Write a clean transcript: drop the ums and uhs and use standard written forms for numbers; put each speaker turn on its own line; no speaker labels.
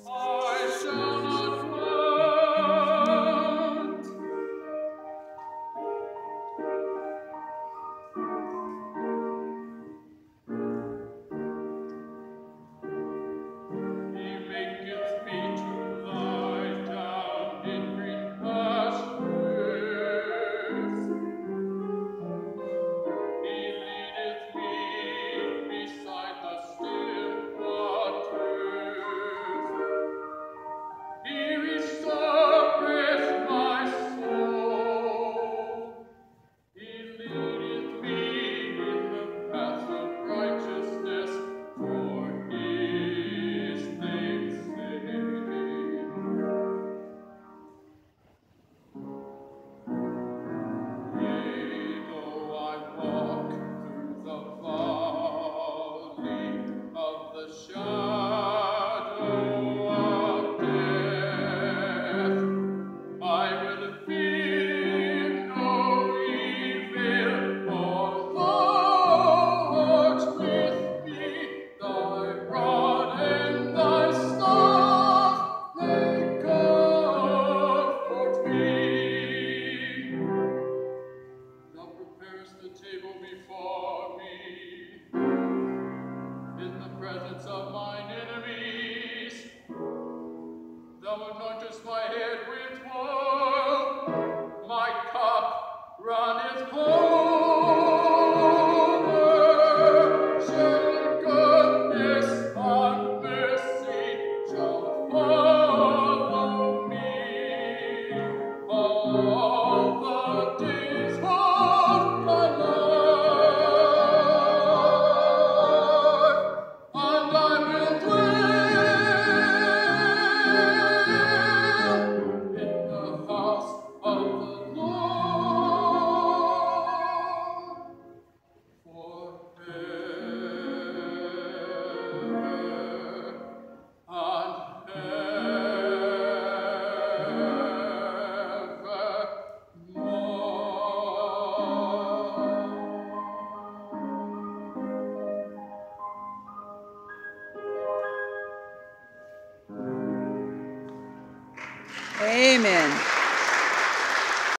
I shall not want. He maketh me to lie down in green pastures. He leadeth me beside the still waters. He restoreth my soul. He leadeth me in the path of righteousness for his name's sake. Yea, though I walk through the valley of the shadow of death, I will fear no evil, for thou art with me. Thy rod and thy staff, they comfort me. Thou preparest the table before me in the presence of mine enemies. Thou anointest my head with oil, my cup runneth over. Surely goodness and mercy shall follow me all the days of my life, and I will dwell in the house of the Lord forever and evermore.
Amen.